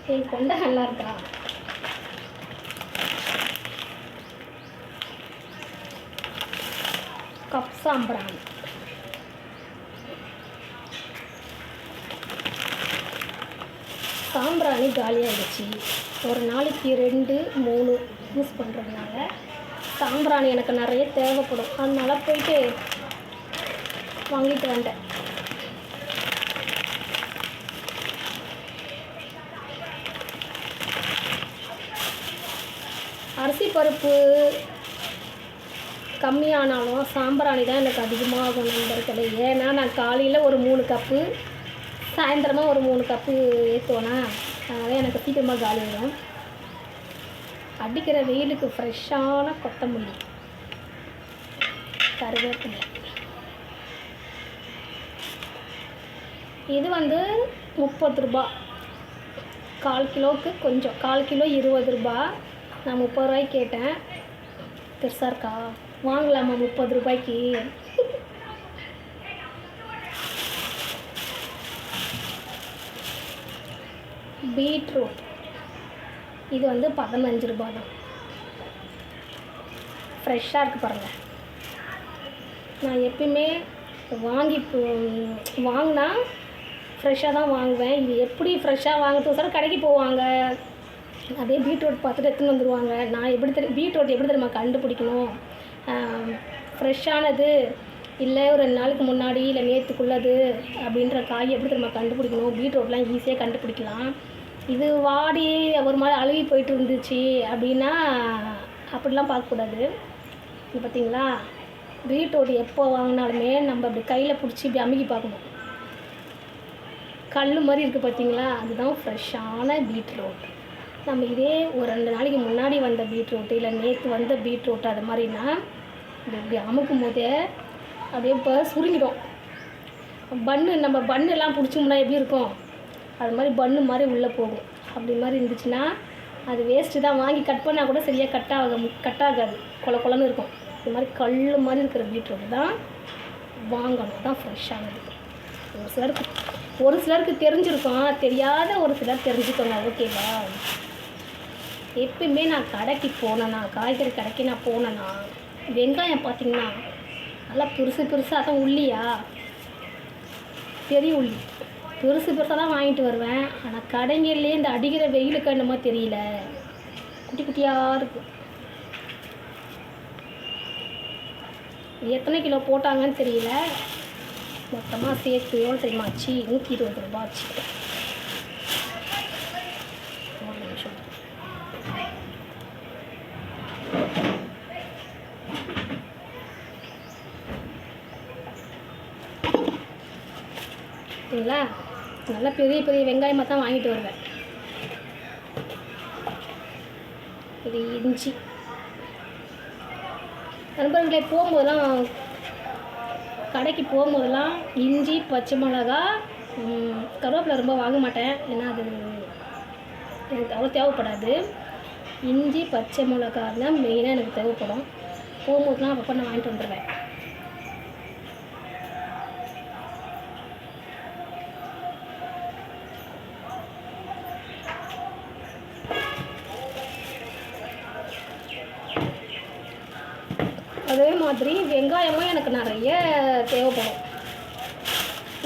கொண்டை நல்லா இருக்கா? கப் சாம்பிராணி. சாம்பிராணி காலியாகிடுச்சு. ஒரு நாளைக்கு 2 3 யூஸ் பண்ணுறதுனால சாம்பிராணி எனக்கு நிறைய தேவைப்படும். அதனால போயிட்டு வாங்கிட்டு வந்தேன். அரிசி பருப்பு கம்மியானாலும் சாம்பிராணி தான் எனக்கு அதிகமாகும் நண்பர்களே. ஏன்னா நான் காலையில் ஒரு 3 கப்பு, சாயந்தரமாக ஒரு 3 கப்பு ஏற்றுவேனா, அதனால் எனக்கு சீக்கிரமாக காலியாகிடும். அடிக்கிற வெயிலுக்கு ஃப்ரெஷ்ஷான கொத்தமல்லி, கருவேப்பிலை. இது 30 ரூபா. 1/4 கிலோவுக்கு கொஞ்சம், 1/4 கிலோ 20 ரூபா. நான் 30 ரூபாய்க்கு கேட்டேன். பெருசாக இருக்கா, வாங்கலாமா 30 ரூபாய்க்கு? பீட்ரூட் இது 15 ரூபா தான். ஃப்ரெஷ்ஷாக இருக்குது பாருங்கள். நான் எப்பயுமே வாங்கினா ஃப்ரெஷ்ஷாக தான் வாங்குவேன். இது எப்படி ஃப்ரெஷ்ஷாக வாங்குறது சார், கடைக்கு போவாங்க, அதே பீட்ரூட் பார்த்துட்டு எடுத்துன்னு வந்துடுவாங்க. நான் பீட்ரூட் எப்படி தெரியுமா கண்டுபிடிக்கணும்? ஃப்ரெஷ்ஷானது இல்லை ஒரு 2 நாளுக்கு முன்னாடி இல்லை நேற்றுக்குள்ளது அப்படின்ற காய் எப்படி தெரியுமா கண்டுபிடிக்கணும்? பீட்ரூட்லாம் ஈஸியாக கண்டுபிடிக்கலாம். இது வாடி ஒரு மாதிரி அழுகி போயிட்டு இருந்துச்சு அப்படின்னா அப்படிலாம் பார்க்கக்கூடாது. இது பார்த்திங்களா, பீட்ரூட் எப்போ வாங்கினாலுமே நம்ம அப்படி கையில் பிடிச்சி இப்படி அமுக்கி பார்க்கணும். கல் மாதிரி இருக்குது பார்த்திங்களா, அதுதான் ஃப்ரெஷ்ஷான பீட்ரூட். நம்ம இதே ஒரு 2 நாளைக்கு முன்னாடி வந்த பீட்ரூட்டு இல்லை நேற்று வந்த பீட்ரூட் அது மாதிரினா இப்படி அமுக்கும் போதே அப்படியே இப்போ சுருங்கிடும். நம்ம பன்னெலாம் பிடிச்சோம்னா எப்படி இருக்கும், அது மாதிரி பன்னு மாதிரி உள்ளே போகும். அப்படி மாதிரி இருந்துச்சுன்னா அது வேஸ்ட்டு தான். வாங்கி கட் பண்ணால் கூட சரியாக கட் ஆகாது, கொல கொலன்னு இருக்கும். இது மாதிரி கல் மாதிரி இருக்கிற பீட்ரூட் தான் வாங்கணும், தான் ஃப்ரெஷ்ஷானது. ஒரு சிலருக்கு தெரிஞ்சிருக்கும், தெரியாத ஒரு சிலர் தெரிஞ்சுக்கோங்க, ஓகேவா? எப்பயுமே நான் கடைக்கு போனேன்னா, காய்கறி கடைக்கு நான் போனேன்னா, வெங்காயம் பார்த்திங்கன்னா நல்லா பெருசாக தான், உள்ளியா பெரிய உள்ளி பெருசாக தான் வாங்கிட்டு வருவேன். ஆனால் கடைங்கள்லேயே இந்த அடிக்கிற வெயிலுக்கு என்னமோ தெரியல, குட்டி குட்டியாக இருக்குது. எத்தனை கிலோ போட்டாங்கன்னு தெரியல. மொத்தமாக சேர்த்து எவ்வளோ தெரியுமாச்சு? 120 ரூபா ஆச்சு. ஒரு நிமிஷம். சரிங்களா, நல்லா பெரிய பெரிய வெங்காயமாக தான் வாங்கிட்டு வருவேன். இது இஞ்சி. நண்பர்களே, கடைக்கு போகும்போதெல்லாம் இஞ்சி, பச்சை மிளகா, கருவேப்பிலை ரொம்ப வாங்க மாட்டேன், ஏன்னா அது எனக்கு அவ்வளோ தேவைப்படாது. இஞ்சி, பச்சை மிளகா தான் மெயினாக எனக்கு தேவைப்படும். போகும்போதுலாம் அப்பப்போ நான் வாங்கிட்டு வந்துடுவேன். அதே மாதிரி வெங்காயமும் எனக்கு நிறைய தேவைப்படும்.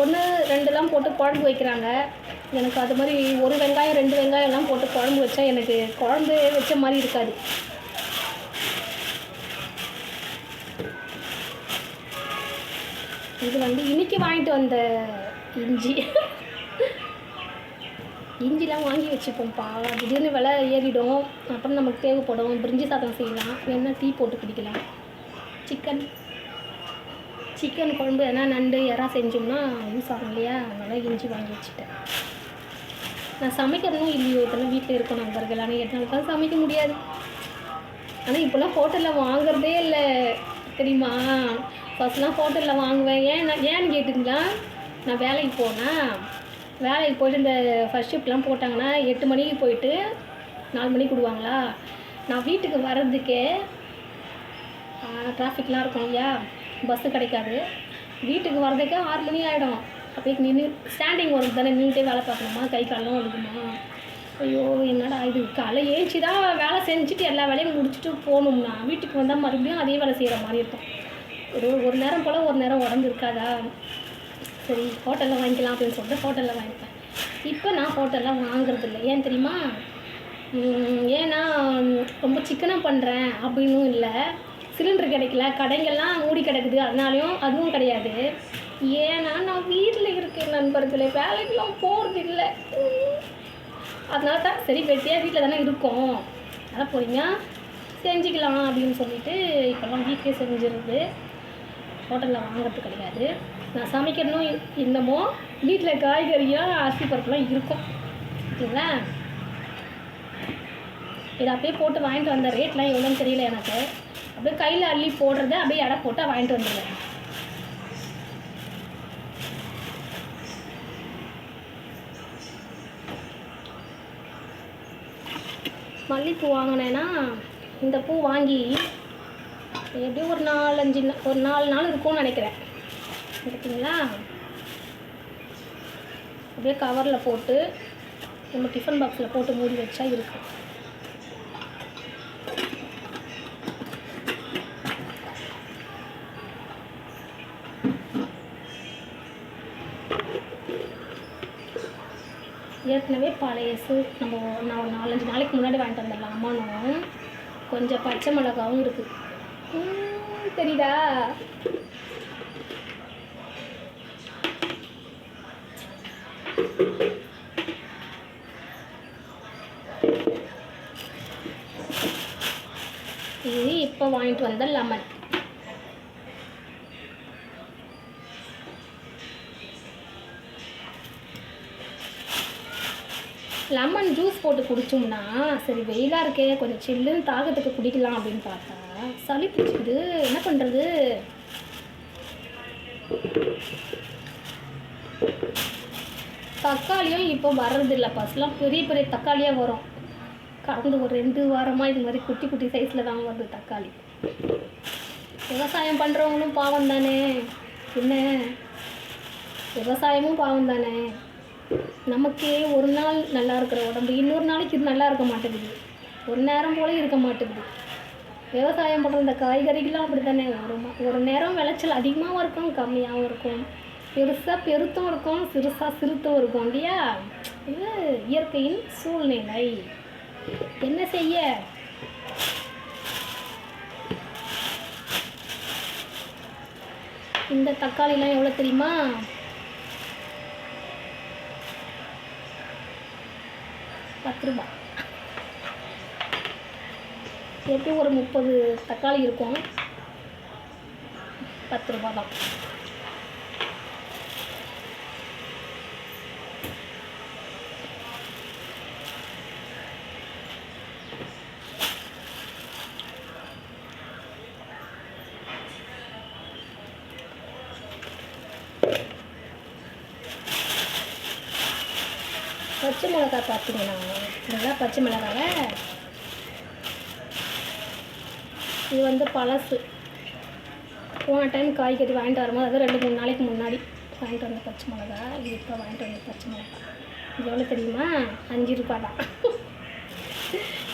1 2 போட்டு குழம்பு வைக்கிறாங்க. எனக்கு அது மாதிரி 1 வெங்காயம் 2 வெங்காயம்லாம் போட்டு குழம்பு வச்சா எனக்கு குழம்பு வச்ச மாதிரி இருக்காது. இது இன்னைக்கு வாங்கிட்டு வந்த இஞ்சிலாம் வாங்கி வச்சுப்போம்ப்பா. திடீர்னு விலை ஏறிடும், அப்புறம் நமக்கு தேவைப்படும். பிரிஞ்சி சாதம் செய்யலாம், வேணா டீ போட்டு குடிக்கலாம். சிக்கன் குழம்பு எதனா நண்டு எறா செஞ்சோம்னா யூஸ் ஆகும் இல்லையா, அதனால் இஞ்சி வாங்கி வச்சுட்டேன். நான் சமைக்கிறதும் இல்லையோ, இதெல்லாம் வீட்டில் இருக்கணும் நண்பர்கள், ஆனால் என்னால் தான் சமைக்க முடியாது. ஆனால் இப்போல்லாம் ஹோட்டலில் வாங்குறதே இல்லை தெரியுமா. ஃபஸ்ட்லாம் ஹோட்டலில் வாங்குவேன். ஏன்னு கேட்டிங்களா, நான் வேலைக்கு போயிட்டு இந்த ஃபர்ஸ்ட் ஷிஃப்ட்லாம் போட்டாங்கன்னா 8 மணிக்கு போயிட்டு 4 மணிக்கு விடுவாங்களா. நான் வீட்டுக்கு வர்றதுக்கே டிராஃபிக்லாம் இருக்கும் இல்லையா, பஸ்ஸு கிடைக்காது. வீட்டுக்கு வர்றதுக்கே 6 மணி ஆகிடும். அப்படியே நின்று ஸ்டாண்டிங் ஒர்க் தானே, நின்றுட்டே வேலை பார்க்கணுமா, கை காலெலாம் ஒழுகுமா. ஐயோ என்னடா இது, காலை ஏஞ்சி தான் வேலை செஞ்சுட்டு எல்லா வேலையும் முடிச்சுட்டு போகணும்னா வீட்டுக்கு வந்தால் மறுபடியும் அதே வேலை செய்கிற மாதிரி இருக்கும். ஒரு நேரம் போல் ஒரு நேரம் உடம்பு இருக்காதா, சரி ஹோட்டலில் வாங்கிக்கலாம் அப்படின்னு சொல்லிட்டு ஹோட்டலில் வாங்கிப்பேன். இப்போ நான் ஹோட்டலில் வாங்குறதில்ல. ஏன் தெரியுமா? ஏன்னா ரொம்ப சிக்கனாக பண்ணுறேன் அப்படின்னும் இல்லை, சிலிண்டர் கிடைக்கல, கடைங்கள்லாம் மூடி கிடக்குது அதனாலையும் அதுவும் கிடையாது. ஏன்னா நான் வீட்டில் இருக்கேன் நண்பர்களே, வேலைக்கெல்லாம் போகிறது இல்லை. அதனால தான் சரி வெட்டியாக வீட்டில் தானே இருக்கோம், அதனால் போகிறீங்க செஞ்சுக்கலாம் அப்படின்னு சொல்லிட்டு இப்போல்லாம் வீட்டிலே செஞ்சிருது, ஹோட்டலில் வாங்குறது கிடையாது. நான் சமைக்கணும் என்னமோ வீட்டில் காய்கறியாக அரிசி பருப்புலாம் இருக்கும் ஓகேங்களா. இதை அப்படியே போட்டு வாங்கிட்டு வந்த ரேட்லாம் எவ்வளோன்னு தெரியல எனக்கு. அப்படியே கையில் அள்ளி போடுறத அப்படியே எடை போட்டால் வாங்கிட்டு வந்துடுவேன். மல்லிகைப்பூ வாங்கினேன்னா இந்த பூ வாங்கி எப்படியும் ஒரு 4 நாள் இருக்கும்னு நினைக்கிறேன். ஓகேங்களா. அப்படியே கவரில் போட்டு நம்ம டிஃபன் பாக்ஸில் போட்டு மூடி வச்சா இருக்கும். ஏற்கனவே பழையசு நான் ஒரு 4-5 நாளைக்கு முன்னாடி வாங்கிட்டு வந்துடலாம். அம்மானும் கொஞ்சம் பச்சை மிளகாவும் இருக்குது, தெரியுதா? இது இப்போ வாங்கிட்டு வந்த லெமன். லெமன் ஜூஸ் போட்டு குடித்தோம்னா சரி வெயிலாக இருக்கே கொஞ்சம் சில்லுன்னு தாகத்துக்கு குடிக்கலாம் அப்படின்னு பார்த்தா சளி பிடிச்சிக்குது, என்ன பண்ணுறது? தக்காளியும் இப்போ வர்றதில்லை. ஃபஸ்ட்லாம் பெரிய பெரிய தக்காளியாக வரும், கடந்து ஒரு 2 வாரமாக இது மாதிரி குட்டி குட்டி சைஸில் தான் வருது தக்காளி. விவசாயம் பண்ணுறவங்களும் பாவம் தானே, என்ன விவசாயமும் பாவம் தானே. நமக்கே ஒரு நாள் நல்லா இருக்கிற உடம்பு இன்னொரு நாளைக்கு இது நல்லா இருக்க மாட்டேங்குது, ஒரு நேரம் போல இருக்க மாட்டேங்குது. விவசாயம் பண்ணுற இந்த காய்கறிகள்லாம் அப்படி தானே, ஒரு நேரம் விளைச்சல் அதிகமாகவும் இருக்கும் கம்மியாகவும் இருக்கும், பெருசாக பெருத்தும் இருக்கும் சிறுசாக சிறுத்தும் இருக்கும் இல்லையா. இது இயற்கையின் சூழ்நிலை, என்ன செய்ய. இந்த தக்காளிலாம் எவ்வளோ தெரியுமா? 10 ரூபா. எப்படியும் ஒரு 30 தக்காளி இருக்கும், 10 ரூபா தான். பச்சை மிளகா பார்த்தீங்கன்னா நல்லா பச்சை மிளகாவை இது வந்து பழசு, போன டைம் காய்கறி வாங்கிட்டு வரும்போது அது 2-3 நாளைக்கு முன்னாடி வாங்கிட்டு வந்த பச்சை மிளகா. இது இப்போ வாங்கிட்டு வந்த பச்சை மிளகா இது எவ்வளோ தெரியுமா? 5 ரூபா தான்.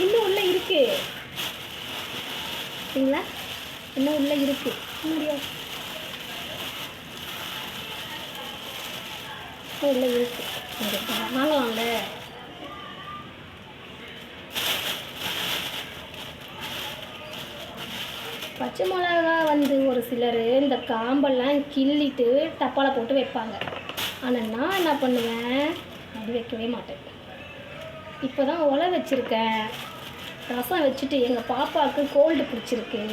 இன்னும் உள்ளே இருக்குது சரிங்களா, இன்னும் உள்ளே இருக்குது முடியாது, உள்ளே இருக்குது வாங்கலாம்ல. பச்சை மிளகா வந்து ஒரு சிலர் இந்த காம்பெல்லாம் கிள்ளிட்டு டப்பாவில் போட்டு வைப்பாங்க, ஆனால் நான் என்ன பண்ணுவேன் அப்படி வைக்கவே மாட்டேன். இப்போ தான் உலை வச்சுருக்கேன், ரசம் வச்சுட்டு எங்கள் பாப்பாவுக்கு கோல்டு பிடிச்சிருக்கு,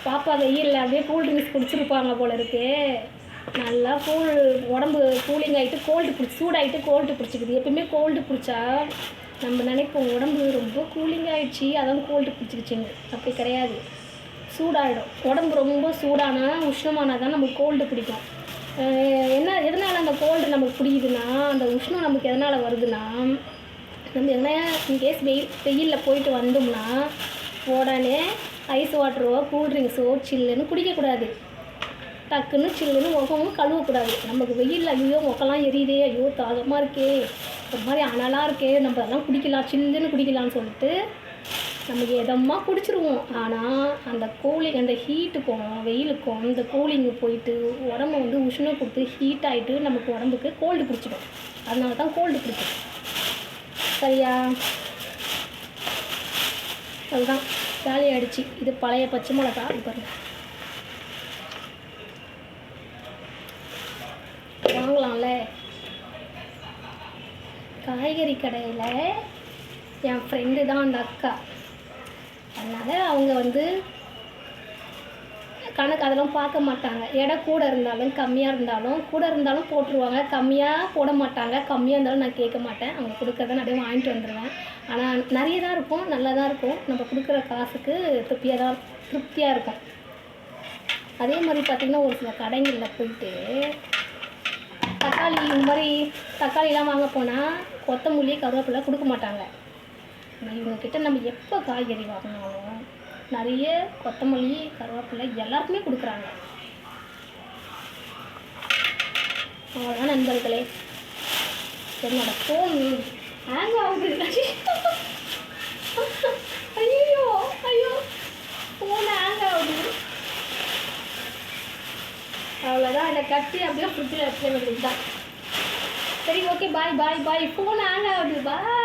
பாப்பா வெயிலில் அப்படியே கூல் ட்ரிங்க்ஸ் குடிச்சிருப்பாங்க போல இருக்கு, நல்லா உடம்பு கூலிங் ஆகிட்டு சூடாகிட்டு கோல்டு பிடிச்சிக்குது. எப்பவுமே கோல்டு பிடிச்சா நம்ம நினைப்போம் உடம்பு ரொம்ப கூலிங் ஆகிடுச்சி அதான் கோல்டு பிடிச்சிக்கிச்சின்னு, அப்படி கிடையாது. சூடாகிடும் உடம்பு, ரொம்ப சூடானா உஷ்ணமானால் தான் நமக்கு கோல்டு பிடிக்கும். எதனால் அந்த கோல்டு நமக்கு பிடிக்குதுன்னா அந்த உஷ்ணம் நமக்கு எதனால் வருதுன்னா, நம்ம என்ன இன்கேஸ் வெயிலில் போயிட்டு வந்தோம்னா உடனே ஐஸ் வாட்டரோ கூல்ட்ரிங்க்ஸோ சில்லுன்னு குடிக்கக்கூடாது, டக்குன்னு சில்லுன்னு முகமும் கழுவக்கூடாது. நமக்கு வெயிலில் ஐயோ முகம்லாம் எரியுதே, ஐயோ தாகமாக இருக்கே ஒரு மாதிரி அனலாக இருக்கே, நம்ம அதெல்லாம் குடிக்கலாம், சில்லுன்னு குடிக்கலாம்னு சொல்லிட்டு நமக்கு எதமாக குடிச்சிருவோம். ஆனால் அந்த கூலிங், அந்த ஹீட்டுக்கும் வெயிலுக்கும் இந்த கூலிங்கு போயிட்டு உடம்பு வந்து உஷ்ணம் கொடுத்து ஹீட் ஆகிட்டு நமக்கு உடம்புக்கு கோல்டு பிடிச்சிடும். அதனால தான் கோல்டு பிடிக்கும். சரியா? அதுதான் காலி ஆகிடுச்சு. இது பழைய பச்சை மிளகா. இது பாருங்கள், வாங்கலாம்ல. காய்கறி கடையில் என் ஃப்ரெண்டு தான் அந்த அக்கா. அதனால் அவங்க வந்து கணக்கு அதெல்லாம் பார்க்க மாட்டாங்க. எடை கூட இருந்தாலும் கம்மியாக இருந்தாலும் போட்டுருவாங்க. கம்மியாக போட மாட்டாங்க. கம்மியாக இருந்தாலும் நான் கேட்க மாட்டேன். அவங்க கொடுக்குறத நிறைய வாங்கிட்டு வந்துடுவேன். ஆனால் நிறைய தான் இருக்கும், நல்லா தான் இருக்கும். நம்ம கொடுக்குற காசுக்கு திருப்தியாக இருக்கும். அதே மாதிரி பார்த்திங்கன்னா ஒரு சில கடைகளில் போயிட்டு தக்காளி, இந்த மாதிரி தக்காளிலாம் வாங்க போனால் கொத்தமல்லி கருவேப்பிலை கொடுக்க மாட்டாங்க. இவங்கக்கிட்ட நம்ம எப்போ காய்கறி வாங்கினாலும் நிறைய கொத்தமல்லி கருவேப்பிலை எல்லாருக்குமே கொடுக்குறாங்க. அவ்வளோதான் நண்பர்களே. என்னோட ஃபோன் ஹேங் ஆகுது. ஐயோ ஐயோ, ஃபோன் ஹேங் ஆகுது. அவ்வளோதான், இதை கட்டி அப்படியே ஃப்ரிட்ஜில் வச்சுக்க வேண்டியது தான். சரி, ஓகே, பாய் பாய் பாய். ஃபோன் ஹேங் ஆகுது. பாய்.